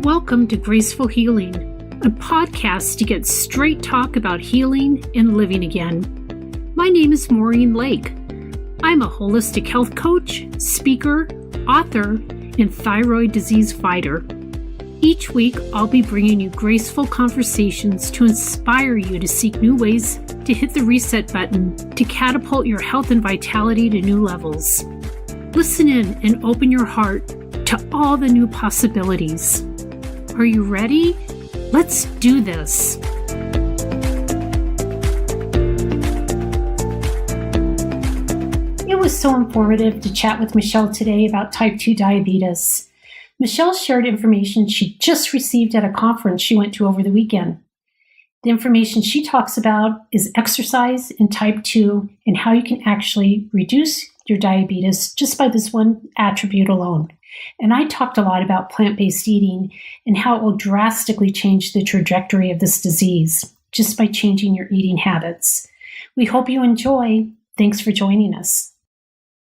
Welcome to Graceful Healing, a podcast to get straight talk about healing and living again. My name is Maureen Lake. I'm a holistic health coach, speaker, author, and thyroid disease fighter. Each week, I'll be bringing you graceful conversations to inspire you to seek new ways to hit the reset button to catapult your health and vitality to new levels. Listen in and open your heart to all the new possibilities. Are you ready? Let's do this. It was so informative to chat with Michelle today about type 2 diabetes. Michelle shared information she just received at a conference she went to over the weekend. The information she talks about is exercise in type 2 and how you can actually reduce your diabetes just by this one attribute alone. And I talked a lot about plant-based eating and how it will drastically change the trajectory of this disease just by changing your eating habits. We hope you enjoy. Thanks for joining us.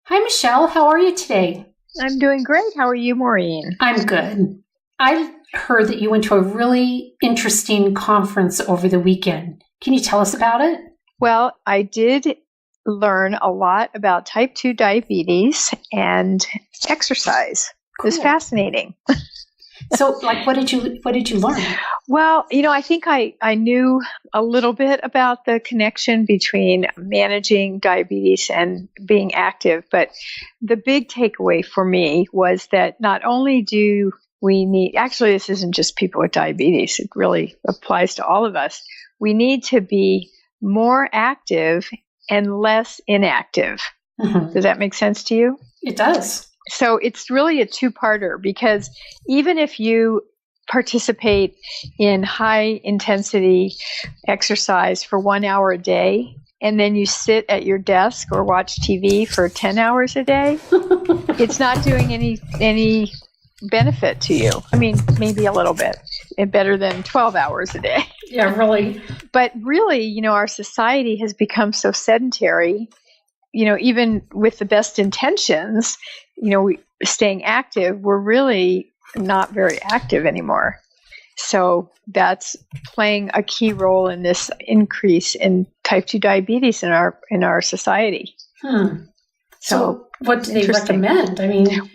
Hi, Michelle. How are you today? I'm doing great. How are you, Maureen? I'm good. I heard that you went to a really interesting conference over the weekend. Can you tell us about it? Well, I did learn a lot about type 2 diabetes and exercise. Cool. It was fascinating. So, what did you learn? Well, I think I knew a little bit about the connection between managing diabetes and being active, but the big takeaway for me was that not only do we need, actually this isn't just people with diabetes, it really applies to all of us. We need to be more active and less inactive. Mm-hmm. Does that make sense to you? It does. So it's really a two-parter, because even if you participate in high intensity exercise for 1 hour a day, and then you sit at your desk or watch TV for 10 hours a day, it's not doing any benefit to you. I mean, maybe a little bit, better than 12 hours a day. Yeah, really. But really, our society has become so sedentary, even with the best intentions, staying active, we're really not very active anymore. So that's playing a key role in this increase in type 2 diabetes in our society. So what do they recommend?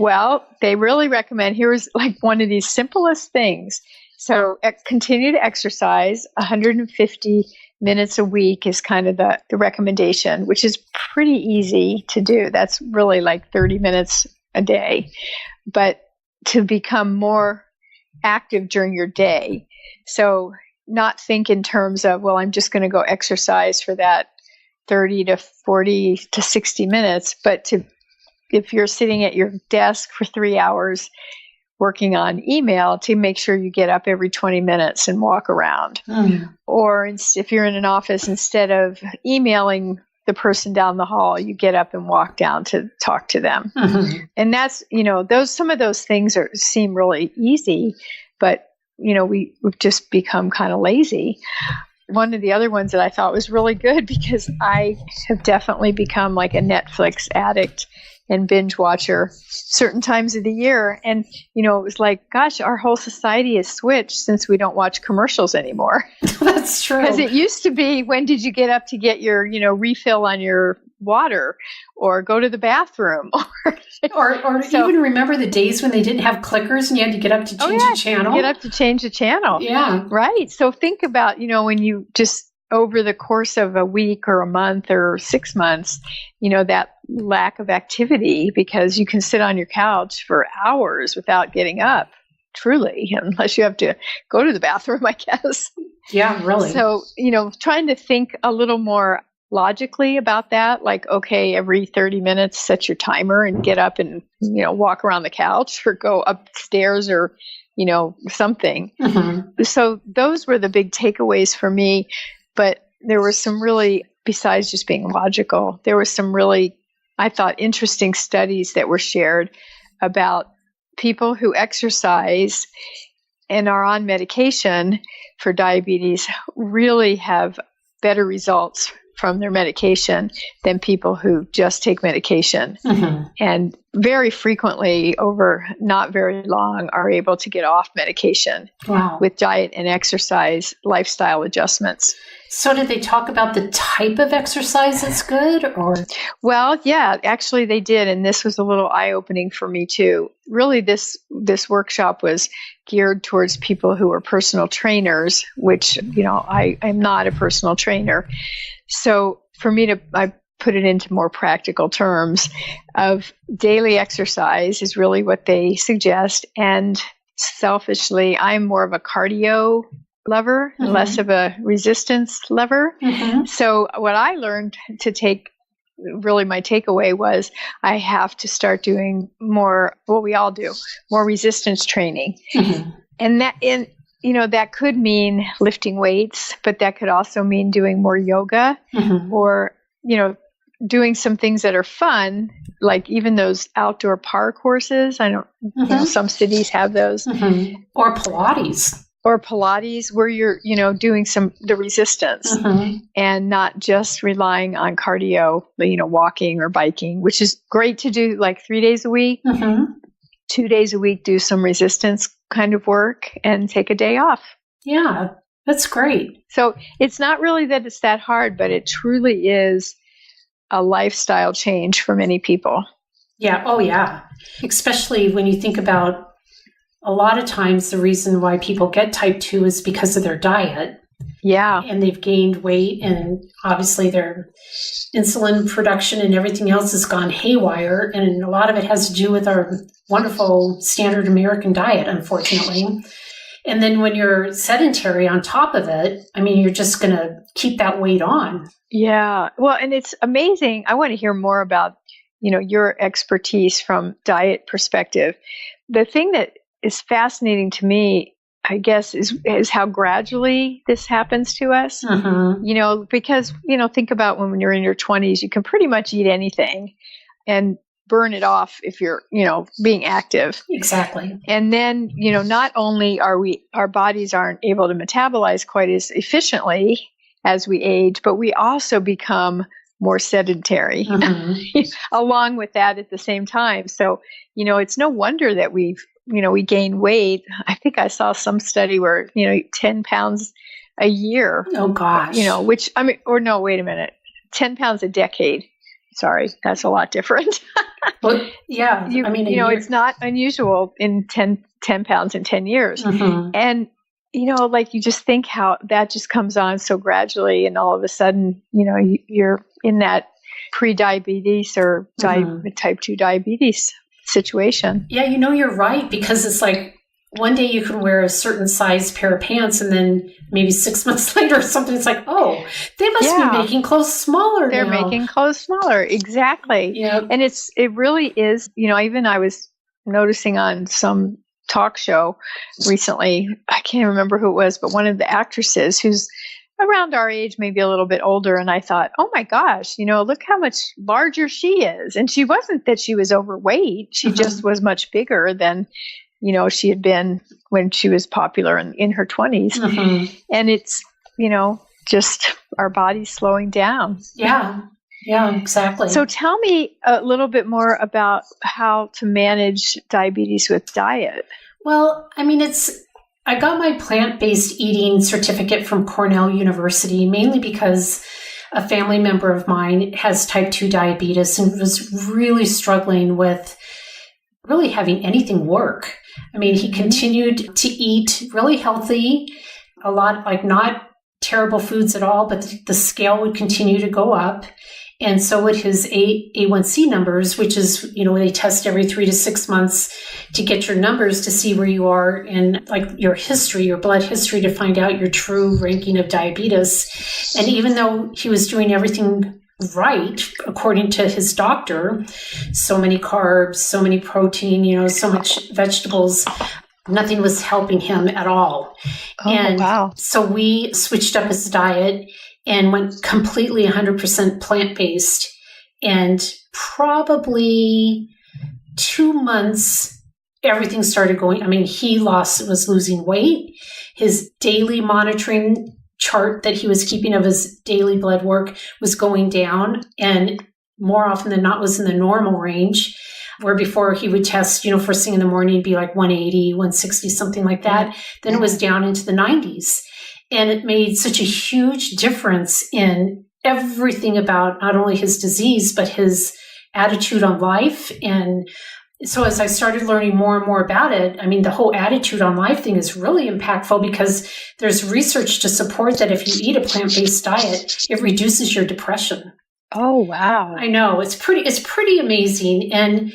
Well, they really recommend, here's one of these simplest things. So continue to exercise. 150 minutes a week is kind of the recommendation, which is pretty easy to do. That's really 30 minutes a day. But to become more active during your day. So not think in terms of, well, I'm just going to go exercise for that 30 to 40 to 60 minutes, but if you're sitting at your desk for 3 hours working on email, to make sure you get up every 20 minutes and walk around. Or if you're in an office, instead of emailing the person down the hall, you get up and walk down to talk to them. Mm-hmm. And that's, some of those things seem really easy, but, we've just become kind of lazy. One of the other ones that I thought was really good, because I have definitely become like a Netflix addict and binge watcher certain times of the year. And, it was like, gosh, our whole society has switched since we don't watch commercials anymore. That's true. Because it used to be, when did you get up to get your, refill on your water or go to the bathroom? or even remember the days when they didn't have clickers and you had to get up to change the channel? Get up to change the channel. Yeah. Right. So think about, when you just, over the course of a week or a month or 6 months, that lack of activity, because you can sit on your couch for hours without getting up, truly, unless you have to go to the bathroom, I guess. Yeah, really. So, trying to think a little more logically about that, okay, every 30 minutes, set your timer and get up and, walk around the couch or go upstairs or, something. Mm-hmm. So those were the big takeaways for me. But there were some really, besides just being logical, there were some really, I thought, interesting studies that were shared about people who exercise and are on medication for diabetes really have better results from their medication than people who just take medication. Mm-hmm. And very frequently, over not very long, are able to get off medication Wow. with diet and exercise, lifestyle adjustments. So did they talk about the type of exercise that's good, or? Well, yeah, actually they did. And this was a little eye-opening for me too. Really, this workshop was geared towards people who are personal trainers, which, I'm not a personal trainer. So for me I put it into more practical terms of daily exercise is really what they suggest. And selfishly, I'm more of a cardio lover, Mm-hmm. less of a resistance lover. Mm-hmm. So what I learned to take, really my takeaway was I have to start doing more, what we all do, more resistance training. Mm-hmm. And that could mean lifting weights, but that could also mean doing more yoga Mm-hmm. or, doing some things that are fun, like even those outdoor park courses. I don't, Mm-hmm. some cities have those. Mm-hmm. Or Pilates. Or Pilates, where you're, doing the resistance Mm-hmm. and not just relying on cardio, walking or biking, which is great to do like 3 days a week. Mm-hmm. 2 days a week, do some resistance kind of work and take a day off. Yeah, that's great. So it's not really that it's that hard, but it truly is a lifestyle change for many people. Yeah. Oh, yeah. Especially when you think about a lot of times the reason why people get type 2 is because of their diet. Yeah. And they've gained weight, and obviously their insulin production and everything else has gone haywire. And a lot of it has to do with our wonderful standard American diet, unfortunately. And then when you're sedentary on top of it, you're just going to keep that weight on. Yeah. Well, and it's amazing. I want to hear more about, your expertise from diet perspective. The thing that is fascinating to me, I guess, is how gradually this happens to us. Mm-hmm. Because, think about when you're in your 20s, you can pretty much eat anything and burn it off if you're, being active. Exactly. And then, not only our bodies aren't able to metabolize quite as efficiently as we age, but we also become more sedentary Mm-hmm. along with that at the same time. So, it's no wonder that we gain weight. I think I saw some study where, 10 pounds a year. Oh, gosh. No, wait a minute. 10 pounds a decade. Sorry, that's a lot different. Well, yeah. It's not unusual in 10 pounds in 10 years. Mm-hmm. And, you just think how that just comes on so gradually, and all of a sudden, you're in that pre-diabetes or type 2 diabetes situation. Yeah, you're right, because it's like one day you can wear a certain size pair of pants, and then maybe 6 months later or something, it's like, oh, they must be making clothes smaller They're now. making clothes smaller. Exactly. Yeah. And it really is, even I was noticing on some talk show recently, I can't remember who it was, but one of the actresses who's around our age, maybe a little bit older. And I thought, oh my gosh, look how much larger she is. And she wasn't that she was overweight. She just was much bigger than, she had been when she was popular in her 20s. Mm-hmm. And it's, just our body's slowing down. Yeah. Yeah, exactly. So tell me a little bit more about how to manage diabetes with diet. Well, I got my plant-based eating certificate from Cornell University, mainly because a family member of mine has type 2 diabetes and was really struggling with really having anything work. He continued to eat really healthy, a lot, like not terrible foods at all, but the scale would continue to go up. And so would his A1C numbers, which is, they test every 3 to 6 months to get your numbers to see where you are in like your history, your blood history, to find out your true ranking of diabetes. And even though he was doing everything right, according to his doctor, so many carbs, so many protein, so much vegetables, nothing was helping him at all. Oh, wow. So we switched up his diet and went completely 100% plant-based. And probably 2 months, everything started going. He was losing weight. His daily monitoring chart that he was keeping of his daily blood work was going down, and more often than not was in the normal range. where before he would test, first thing in the morning, it'd be like 180, 160, something like that. Then it was down into the 90s. And it made such a huge difference in everything about not only his disease, but his attitude on life. And so as I started learning more and more about it, I mean, the whole attitude on life thing is really impactful because there's research to support that if you eat a plant-based diet, it reduces your depression. Oh, wow. I know. It's pretty amazing. And,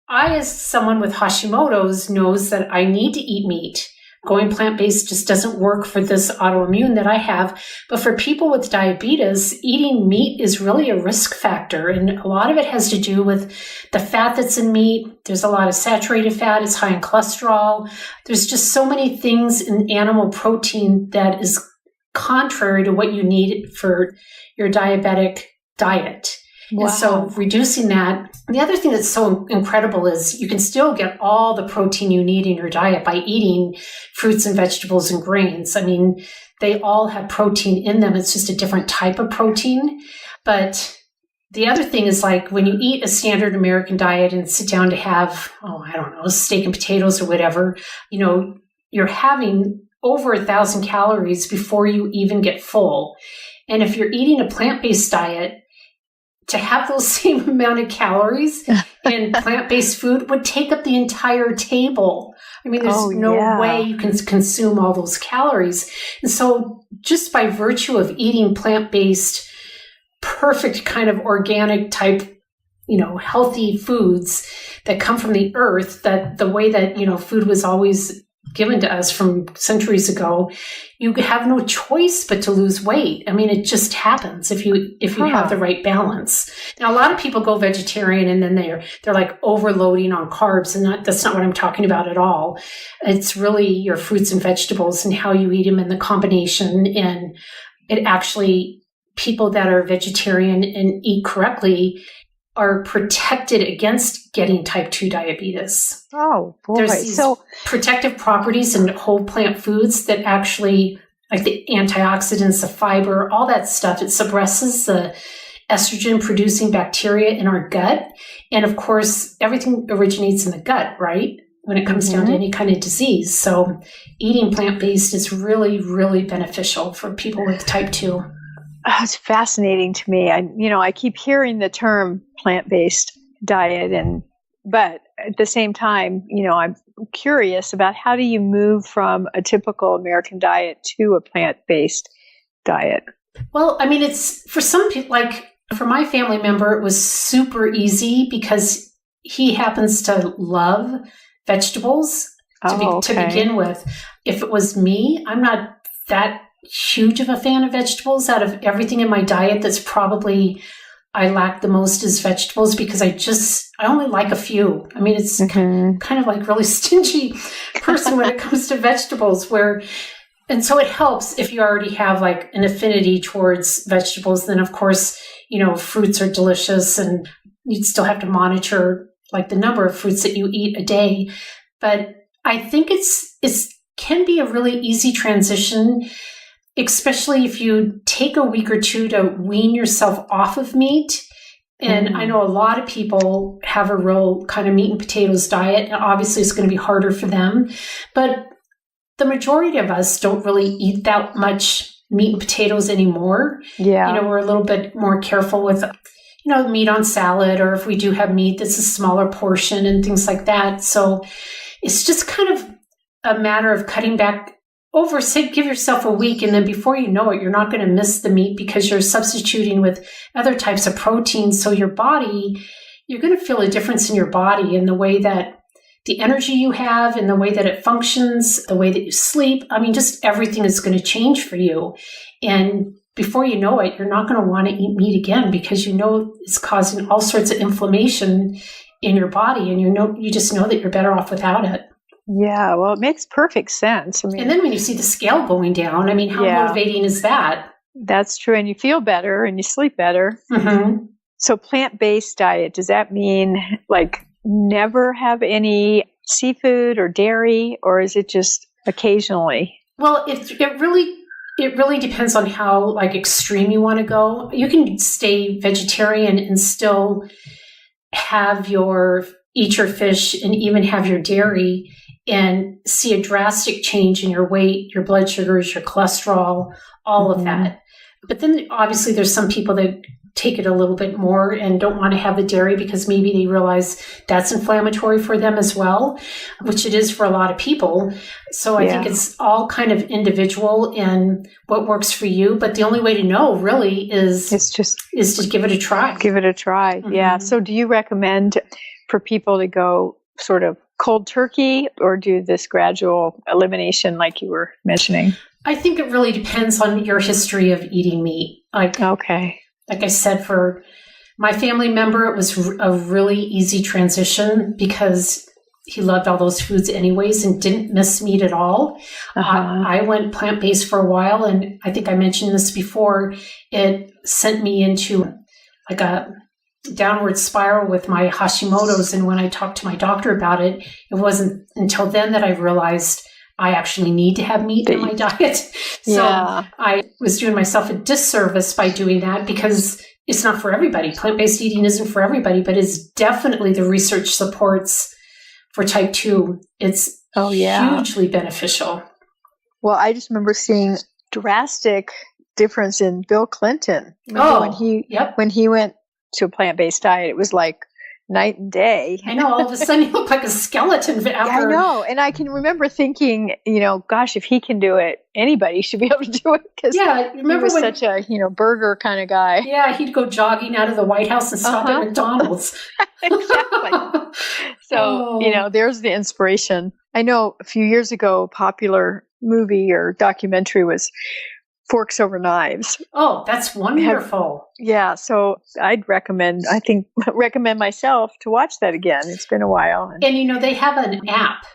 I, as someone with Hashimoto's, knows that I need to eat meat. Going plant-based just doesn't work for this autoimmune that I have. But for people with diabetes, eating meat is really a risk factor. And a lot of it has to do with the fat that's in meat. There's a lot of saturated fat. It's high in cholesterol. There's just so many things in animal protein that is contrary to what you need for your diabetic diet. Wow. And so reducing that. The other thing that's so incredible is you can still get all the protein you need in your diet by eating fruits and vegetables and grains. I mean, they all have protein in them. It's just a different type of protein. But the other thing is, like, when you eat a standard American diet and sit down to have, steak and potatoes or whatever, you're having over 1,000 calories before you even get full. And if you're eating a plant-based diet, to have those same amount of calories in plant-based food would take up the entire table. I mean, there's no way you can consume all those calories. And so just by virtue of eating plant-based, perfect kind of organic type, healthy foods that come from the earth, that the way that, food was always given to us from centuries ago, you have no choice but to lose weight. I mean, it just happens if you have the right balance. Now, a lot of people go vegetarian and then they're like overloading on carbs, and that's not what I'm talking about at all. It's really your fruits and vegetables and how you eat them and the combination. And it actually, people that are vegetarian and eat correctly are protected against getting type 2 diabetes. Oh, boy. There's these protective properties in whole plant foods that actually, like the antioxidants, the fiber, all that stuff, it suppresses the estrogen-producing bacteria in our gut. And of course, everything originates in the gut, right? When it comes down to any kind of disease. So eating plant-based is really, really beneficial for people with type 2. Oh, it's fascinating to me. I keep hearing the term plant-based diet, but at the same time, I'm curious about how do you move from a typical American diet to a plant-based diet? Well, I mean, it's for some people, like for my family member, it was super easy because he happens to love vegetables to begin with. If it was me, I'm not that huge of a fan of vegetables. Out of everything in my diet, that's probably I lack the most is vegetables because I only like a few. I mean, it's kind of like really stingy person when it comes to vegetables and so it helps if you already have like an affinity towards vegetables. Then of course, fruits are delicious and you'd still have to monitor like the number of fruits that you eat a day. But I think it's can be a really easy transition, especially if you take a week or two to wean yourself off of meat. And I know a lot of people have a real kind of meat and potatoes diet, and obviously it's going to be harder for them. But the majority of us don't really eat that much meat and potatoes anymore. Yeah. We're a little bit more careful with, meat on salad, or if we do have meat, that's a smaller portion and things like that. So it's just kind of a matter of cutting back give yourself a week, and then before you know it, you're not going to miss the meat because you're substituting with other types of proteins. So your body, you're going to feel a difference in your body in the way that the energy you have and the way that it functions, the way that you sleep. I mean, just everything is going to change for you. And before you know it, you're not going to want to eat meat again because it's causing all sorts of inflammation in your body, and you just know that you're better off without it. Yeah, well, it makes perfect sense. I mean, and then when you see the scale going down, I mean, how motivating is that? That's true. And you feel better and you sleep better. Mm-hmm. So plant-based diet, does that mean like never have any seafood or dairy, or is it just occasionally? Well, it really depends on how like extreme you want to go. You can stay vegetarian and still eat your fish and even have your dairy and see a drastic change in your weight, your blood sugars, your cholesterol, all of that. But then obviously there's some people that take it a little bit more and don't want to have the dairy because maybe they realize that's inflammatory for them as well, which it is for a lot of people. So I think it's all kind of individual in what works for you. But the only way to know really is to give it a try. Give it a try. Yeah. So do you recommend for people to go sort of cold turkey or do this gradual elimination like you were mentioning? I think it really depends on your history of eating meat. Like I said, for my family member, it was a really easy transition because he loved all those foods anyways and didn't miss meat at all. I went plant-based for a while, and I think I mentioned this before. It sent me into like a downward spiral with my Hashimoto's, and when I talked to my doctor about it, it wasn't until then that I realized I actually need to have meat in my diet. So I was doing myself a disservice by doing that because it's not for everybody. Plant-based eating isn't for everybody, but it's definitely the research supports for type 2. It's hugely beneficial. Well, I just remember seeing drastic difference in Bill Clinton. When he went to a plant-based diet, it was like night and day. I know. All of a sudden, you look like a skeleton. I know. And I can remember thinking, gosh, if he can do it, anybody should be able to do it. Because he was such a, burger kind of guy. Yeah, he'd go jogging out of the White House and stop at McDonald's. Exactly. So, there's the inspiration. I know a few years ago, a popular movie or documentary was Forks Over Knives. Oh, that's wonderful. So I'd recommend myself to watch that again. It's been a while. And they have an app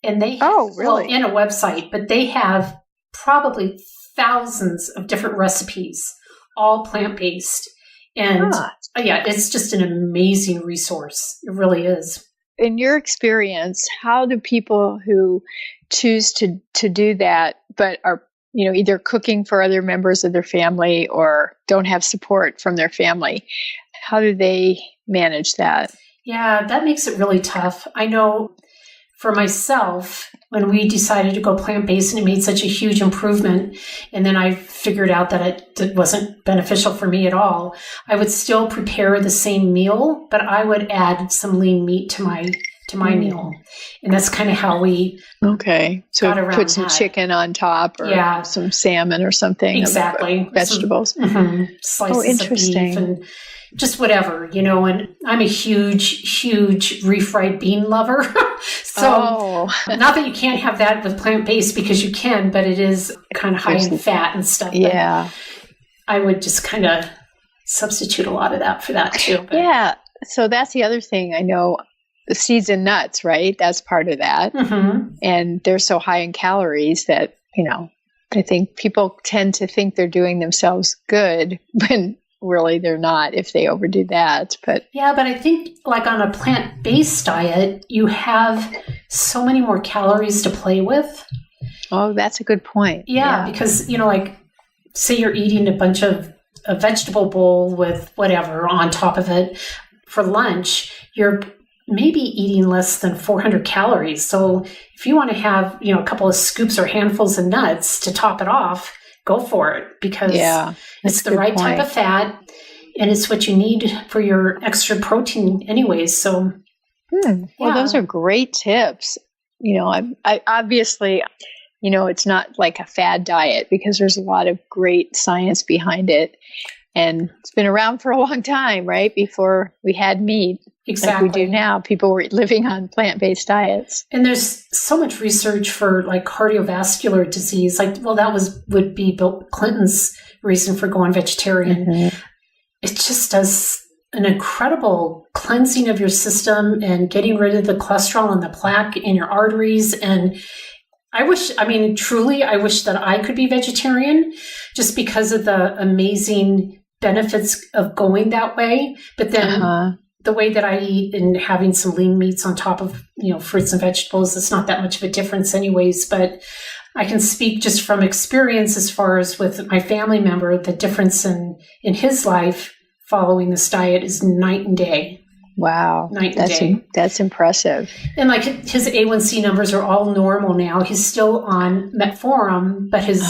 and they really? And a website, but they have probably thousands of different recipes, all plant-based. And it's just an amazing resource. It really is. In your experience, how do people who choose to do that but are either cooking for other members of their family or don't have support from their family, how do they manage that? Yeah, that makes it really tough. I know for myself, when we decided to go plant-based and it made such a huge improvement, and then I figured out that it wasn't beneficial for me at all, I would still prepare the same meal, but I would add some lean meat to my meal. And that's kind of how we so put some chicken on top or some salmon or something. Exactly. Vegetables. Slices of beef and just whatever, and I'm a huge refried bean lover. So not that you can't have that with plant-based, because you can, but it is kind of high in fat and stuff. Yeah. I would just kind of substitute a lot of that for that too. But. Yeah. So that's the other thing I know. The seeds and nuts, right? That's part of that. And they're so high in calories that, I think people tend to think they're doing themselves good when really they're not if they overdo that. But I think like on a plant-based diet, you have so many more calories to play with. Oh, that's a good point. Yeah. Because, like say you're eating a vegetable bowl with whatever on top of it for lunch, you're maybe eating less than 400 calories. So if you want to have, a couple of scoops or handfuls of nuts to top it off, go for it, because it's the right type of fat and it's what you need for your extra protein anyways. So, well, those are great tips. I obviously, it's not like a fad diet because there's a lot of great science behind it. And it's been around for a long time, right? Before we had meat. Exactly. Like we do now. People were living on plant-based diets. And there's so much research for like cardiovascular disease. That would be Bill Clinton's reason for going vegetarian. It just does an incredible cleansing of your system and getting rid of the cholesterol and the plaque in your arteries. And I wish that I could be vegetarian just because of the amazing benefits of going that way. But then the way that I eat and having some lean meats on top of, fruits and vegetables, it's not that much of a difference anyways. But I can speak just from experience as far as with my family member, the difference in his life following this diet is night and day. Wow. Night and day. That's impressive. And like his A1C numbers are all normal now. He's still on metformin, but his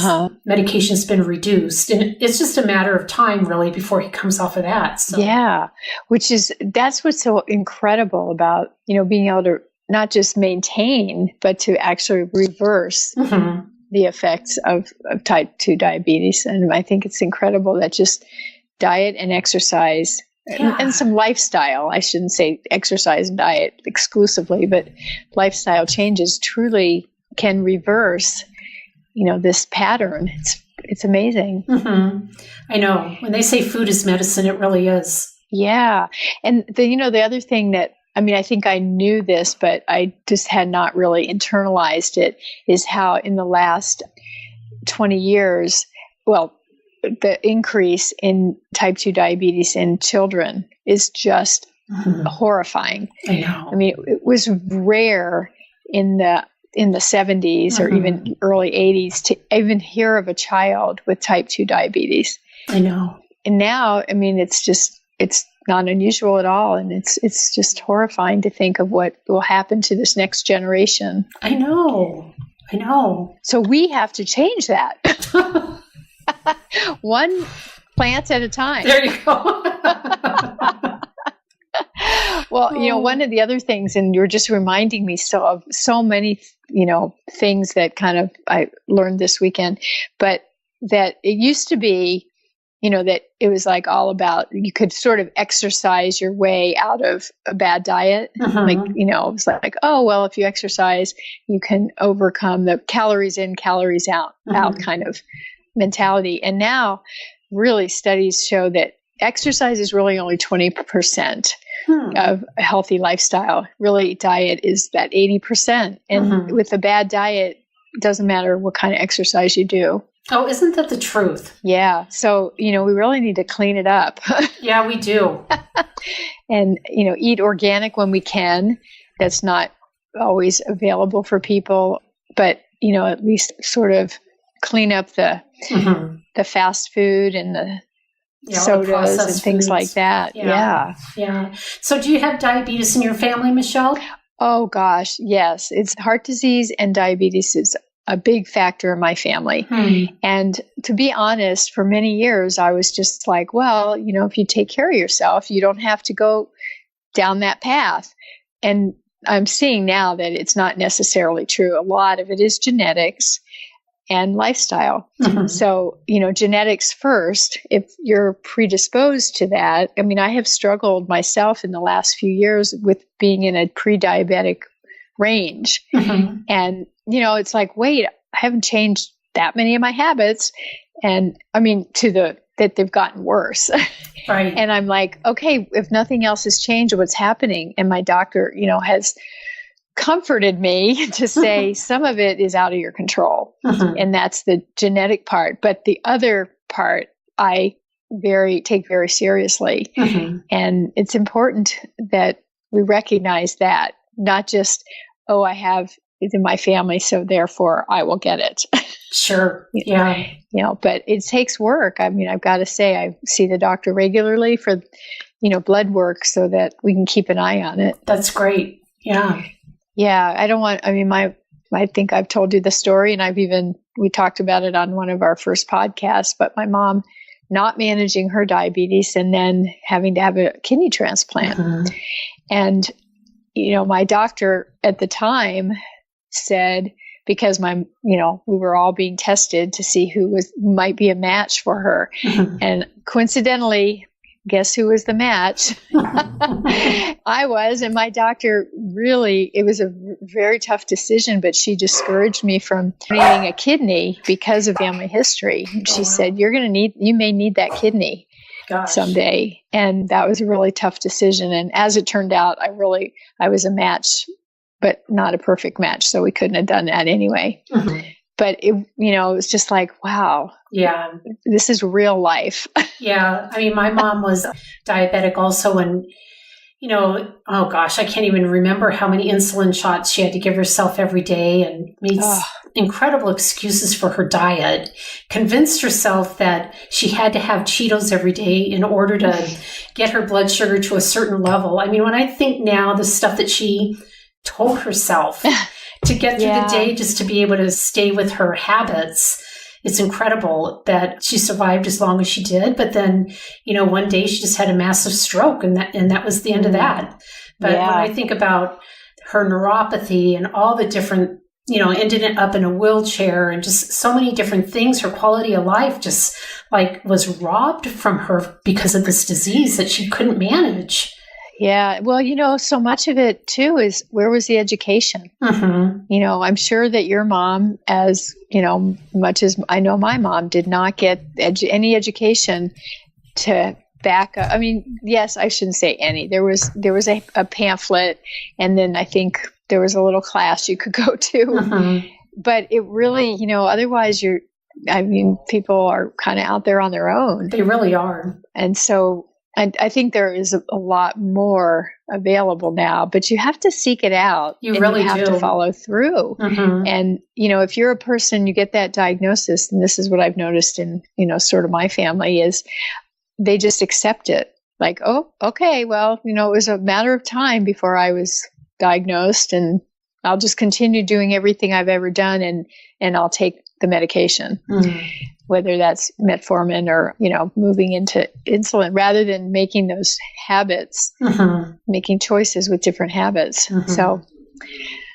medication's been reduced. And it's just a matter of time, really, before he comes off of that. So. Yeah. That's what's so incredible about, being able to not just maintain, but to actually reverse the effects of type 2 diabetes. And I think it's incredible that just diet and exercise and some lifestyle, I shouldn't say exercise and diet exclusively, but lifestyle changes truly can reverse, this pattern. It's amazing. I know. When they say food is medicine, it really is. Yeah. And the other thing that, I think I knew this, but I just had not really internalized it, is how in the last 20 years, the increase in type 2 diabetes in children is just horrifying. I know. It was rare in the 70s or even early 80s to even hear of a child with type 2 diabetes. I know. And now, it's not unusual at all. And it's just horrifying to think of what will happen to this next generation. I know. So we have to change that. One plant at a time. There you go. Well, one of the other things, and you're just reminding me of so many, things that kind of I learned this weekend, but that it used to be, that it was like all about, you could sort of exercise your way out of a bad diet. Like, it was like, oh, well, if you exercise, you can overcome the calories in, calories out kind of mentality. And now really studies show that exercise is really only 20% of a healthy lifestyle. Really, diet is that 80%. And with a bad diet, it doesn't matter what kind of exercise you do. Oh, isn't that the truth? Yeah. So, we really need to clean it up. Yeah, we do. And, eat organic when we can. That's not always available for people, but, at least sort of clean up the fast food and the sodas and things foods. Like that. Yeah. So do you have diabetes in your family, Michelle? Oh, gosh. Yes. It's heart disease and diabetes is a big factor in my family. And to be honest, for many years, I was just like, well, if you take care of yourself, you don't have to go down that path. And I'm seeing now that it's not necessarily true. A lot of it is genetics and lifestyle. So, genetics first, if you're predisposed to that. I have struggled myself in the last few years with being in a pre-diabetic range. And, it's like, wait, I haven't changed that many of my habits. And that they've gotten worse. Right. And I'm like, okay, if nothing else has changed, what's happening? And my doctor, has comforted me to say some of it is out of your control. And that's the genetic part. But the other part, I take very seriously. And it's important that we recognize that, not just, oh, I have it in my family, so therefore I will get it. Sure. Yeah. But it takes work. I've got to say, I see the doctor regularly for, blood work so that we can keep an eye on it. That's great. Yeah. Yeah. I don't want, I think I've told you the story, and we talked about it on one of our first podcasts, but my mom not managing her diabetes and then having to have a kidney transplant. And, my doctor at the time said, because we were all being tested to see who might be a match for her. And coincidentally, guess who was the match? I was. And my doctor it was a very tough decision, but she discouraged me from needing a kidney because of family history. She said, you may need that kidney someday. And that was a really tough decision. And as it turned out, I was a match, but not a perfect match. So we couldn't have done that anyway. But it was just like, wow. Yeah. This is real life. Yeah. My mom was diabetic also. And, oh gosh, I can't even remember how many insulin shots she had to give herself every day, and made incredible excuses for her diet, convinced herself that she had to have Cheetos every day in order to get her blood sugar to a certain level. I mean, when I think now the stuff that she told herself to get through the day just to be able to stay with her habits, it's incredible that she survived as long as she did. But then, one day she just had a massive stroke, and that was the end of that. But when I think about her neuropathy and all the different, ended up in a wheelchair and just so many different things, her quality of life just was robbed from her because of this disease that she couldn't manage. Yeah. Well, so much of it too is, where was the education? Mm-hmm. I'm sure that your mom, as, much as I know my mom, did not get any education to back up. I mean, yes, I shouldn't say any. There was a pamphlet, and then I think there was a little class you could go to. Mm-hmm. But it really, otherwise people are kind of out there on their own. They really are. And so I think there is a lot more available now, but you have to seek it out. You really have to follow through. Mm-hmm. And, if you're a person, you get that diagnosis, and this is what I've noticed in, sort of my family, is they just accept it. Like, oh, okay, well, it was a matter of time before I was diagnosed, and I'll just continue doing everything I've ever done, and I'll take the medication. Mm-hmm. Whether that's metformin or, moving into insulin, rather than making those habits, making choices with different habits. Mm-hmm. So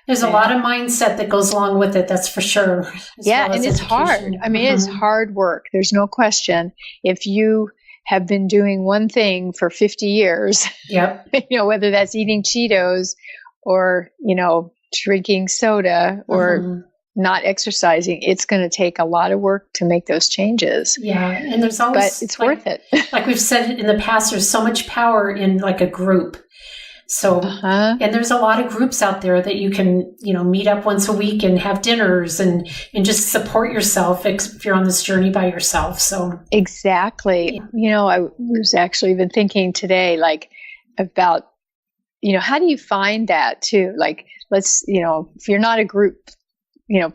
there's a lot of mindset that goes along with it. That's for sure. And it's hard. I mean, it's hard work. There's no question. If you have been doing one thing for 50 years, whether that's eating Cheetos or, drinking soda or not exercising, it's going to take a lot of work to make those changes. Yeah. And there's always, but it's worth it. Like we've said in the past, there's so much power in a group. So, and there's a lot of groups out there that you can, meet up once a week and have dinners and just support yourself if you're on this journey by yourself. So exactly. I was actually even thinking today, about, how do you find that too? Let's, if you're not a group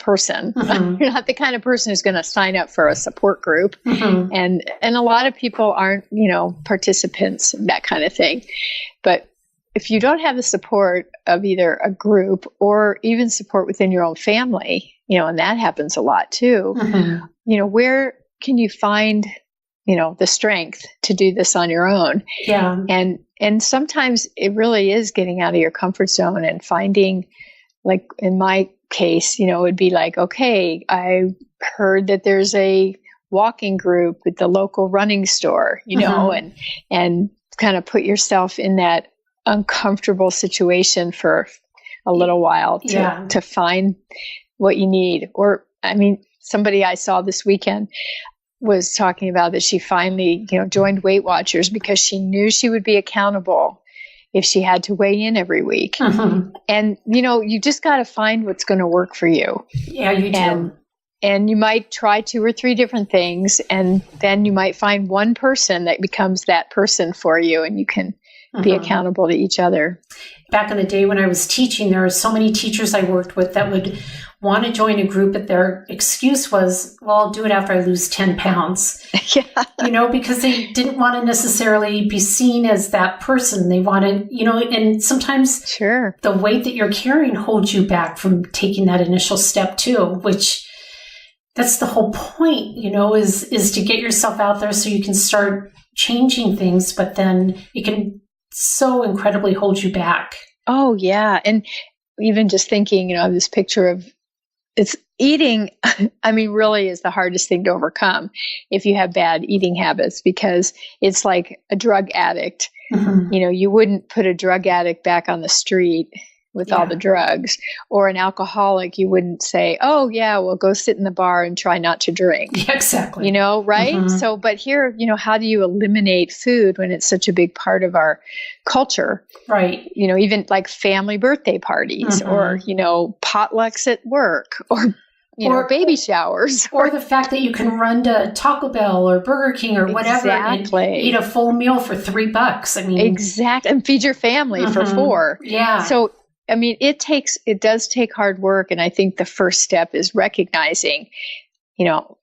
person. Mm-hmm. You're not the kind of person who's going to sign up for a support group. Mm-hmm. And a lot of people aren't, participants, that kind of thing. But if you don't have the support of either a group or even support within your own family, and that happens a lot too, where can you find, the strength to do this on your own? Yeah. And sometimes it really is getting out of your comfort zone and finding, like in my case, it would be like, okay, I heard that there's a walking group at the local running store, and kind of put yourself in that uncomfortable situation for a little while to find what you need. Or, somebody I saw this weekend was talking about that she finally, joined Weight Watchers because she knew she would be accountable if she had to weigh in every week. Mm-hmm. And, you just got to find what's going to work for you. Yeah, you do. And you might try 2 or 3 different things, and then you might find one person that becomes that person for you, and you can be accountable to each other. Back in the day when I was teaching, there were so many teachers I worked with that would want to join a group, but their excuse was, well, I'll do it after I lose 10 pounds. Yeah. Because they didn't want to necessarily be seen as that person. They wanted, and sometimes the weight that you're carrying holds you back from taking that initial step too, which that's the whole point, is to get yourself out there so you can start changing things, but then it can so incredibly hold you back. Oh, yeah. And even just thinking, of this picture of it's eating, really is the hardest thing to overcome if you have bad eating habits, because it's like a drug addict. Mm-hmm. You wouldn't put a drug addict back on the street with all the drugs, or an alcoholic. You wouldn't say, oh yeah, well, go sit in the bar and try not to drink. Yeah, exactly. Right? Mm-hmm. So, but here, how do you eliminate food when it's such a big part of our culture? Right. Even like family birthday parties, or, potlucks at work, or, baby showers. Or the fact that you can run to Taco Bell or Burger King or whatever and eat a full meal for $3. I mean, exactly. And feed your family for $4. Yeah. So, I mean, it does take hard work. And I think the first step is recognizing,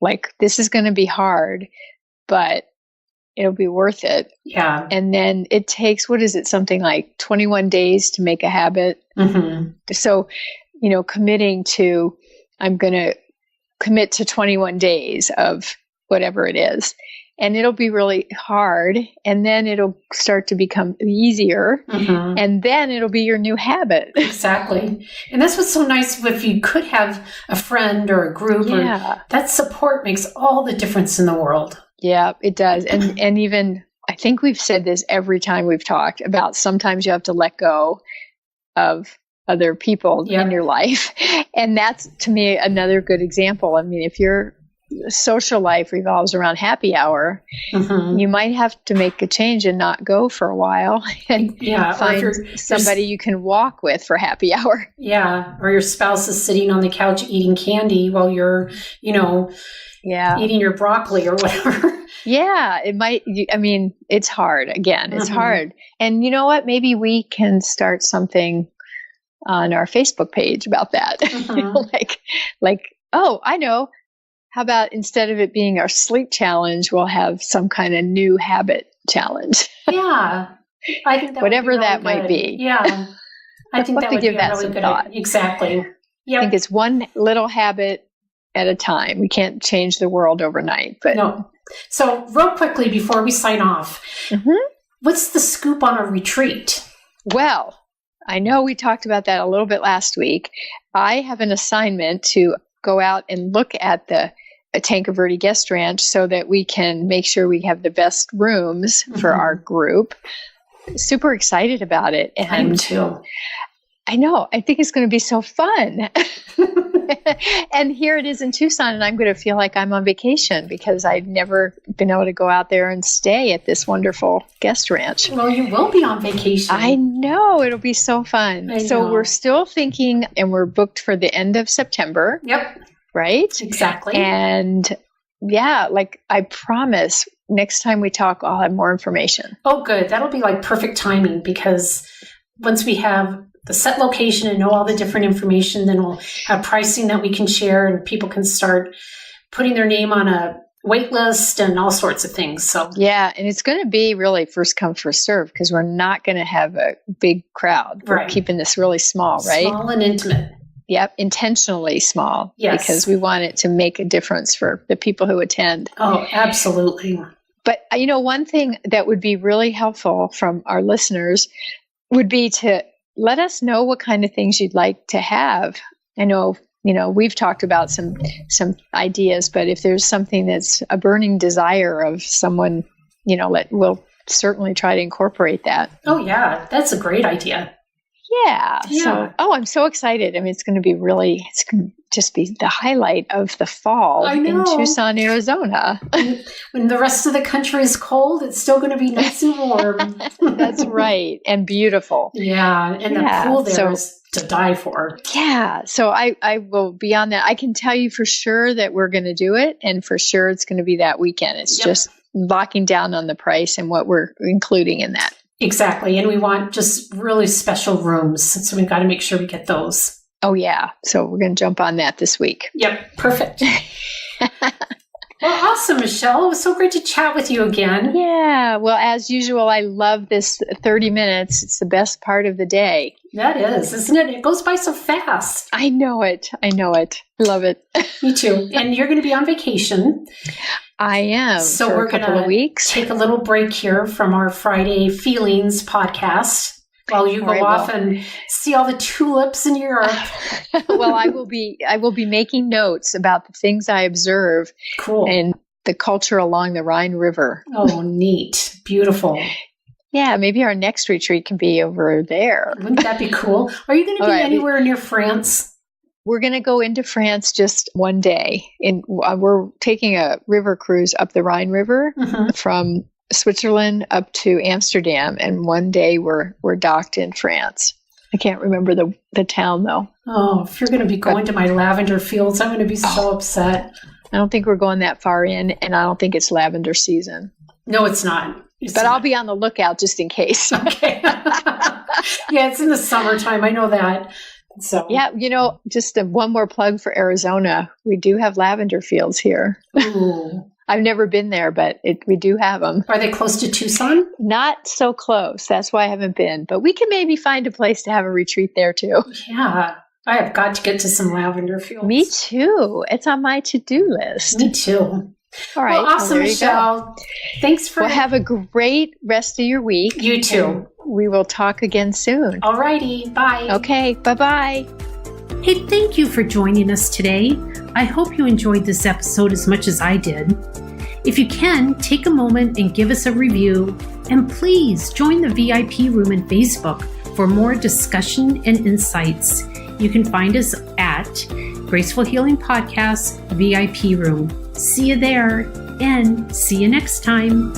like this is going to be hard, but it'll be worth it. Yeah. And then it takes, something like 21 days to make a habit. Mm-hmm. So, committing to, I'm going to commit to 21 days of whatever it is. And it'll be really hard. And then it'll start to become easier. Mm-hmm. And then it'll be your new habit. Exactly. And that's what's so nice if you could have a friend or a group. Yeah. Or that support makes all the difference in the world. Yeah, it does. And even, I think we've said this every time we've talked about sometimes you have to let go of other people in your life. And that's, to me, another good example. I mean, if your social life revolves around happy hour, mm-hmm. you might have to make a change and not go for a while and find somebody you can walk with for happy hour. Yeah. Or your spouse is sitting on the couch eating candy while you're, eating your broccoli or whatever. Yeah, it might. I mean, it's hard. Again, it's hard. And you know what? Maybe we can start something on our Facebook page about that. Like, oh, I know. How about instead of it being our sleep challenge, we'll have some kind of new habit challenge? Yeah, I think that whatever would be really that good. might be. Yeah, I think that would give be that a really some good thought. Exactly. I think it's one little habit at a time. We can't change the world overnight, but no. So real quickly before we sign off, what's the scoop on a retreat? Well, I know we talked about that a little bit last week. I have an assignment to go out and look at the Tanque Verde Guest Ranch so that we can make sure we have the best rooms for our group. Super excited about it. And I am too. I know. I think it's going to be so fun. And here it is in Tucson, and I'm going to feel like I'm on vacation because I've never been able to go out there and stay at this wonderful guest ranch. Well, you will be on vacation. I know. It'll be so fun. So we're still thinking, and we're booked for the end of September. Yep. Right? Exactly. And like I promise, next time we talk, I'll have more information. Oh, good. That'll be like perfect timing because once we have the set location and know all the different information, then we'll have pricing that we can share and people can start putting their name on a wait list and all sorts of things. So yeah, and it's going to be really first come, first serve because we're not going to have a big crowd. We're keeping this really small, right? Small and intimate. Yep, intentionally small. Yes. Because we want it to make a difference for the people who attend. Oh, absolutely. But, one thing that would be really helpful from our listeners would be to let us know what kind of things you'd like to have. I know, we've talked about some ideas, but if there's something that's a burning desire of someone, we'll certainly try to incorporate that. Oh, yeah. That's a great idea. Yeah. So, I'm so excited. I mean, it's going to just be the highlight of the fall in Tucson, Arizona. When the rest of the country is cold, it's still going to be nice and warm. That's right. And beautiful. Yeah. And the pool there is to die for. Yeah. So I will be on that. I can tell you for sure that we're going to do it. And for sure it's going to be that weekend. It's just locking down on the price and what we're including in that. Exactly. And we want just really special rooms. So we've got to make sure we get those. Oh, yeah. So we're going to jump on that this week. Yep. Perfect. Well, awesome, Michelle. It was so great to chat with you again. Yeah. Well, as usual, I love this 30 minutes. It's the best part of the day. That is, isn't it? It goes by so fast. I know it. Love it. Me too. And you're going to be on vacation. I am. So for we're a couple of weeks. Take a little break here from our Friday Feelings podcast while you go off and see all the tulips in Europe. Well, I will be making notes about the things I observe. Cool. And the culture along the Rhine River. Oh, neat. Beautiful. Yeah, maybe our next retreat can be over there. Wouldn't that be cool? Are you going to be anywhere near France? We're going to go into France just one day. We're taking a river cruise up the Rhine River from Switzerland up to Amsterdam, and one day we're docked in France. I can't remember the town though. Oh, if you're going to be going to my lavender fields, I'm going to be so upset. I don't think we're going that far in, and I don't think it's lavender season. No, it's not. I'll be on the lookout just in case. Okay. Yeah, it's in the summertime. I know that. So yeah, just one more plug for Arizona. We do have lavender fields here. Ooh. I've never been there, but we do have them. Are they close to Tucson? Not so close. That's why I haven't been. But we can maybe find a place to have a retreat there too. Yeah. I have got to get to some lavender fields. Me too. It's on my to-do list. Me too. All right. Well, awesome, Michelle. Thanks for... Well, have a great rest of your week. You too. We will talk again soon. All righty. Bye. Okay. Bye-bye. Hey, thank you for joining us today. I hope you enjoyed this episode as much as I did. If you can, take a moment and give us a review. And please join the VIP room in Facebook for more discussion and insights. You can find us at Graceful Healing Podcast VIP room. See you there and see you next time.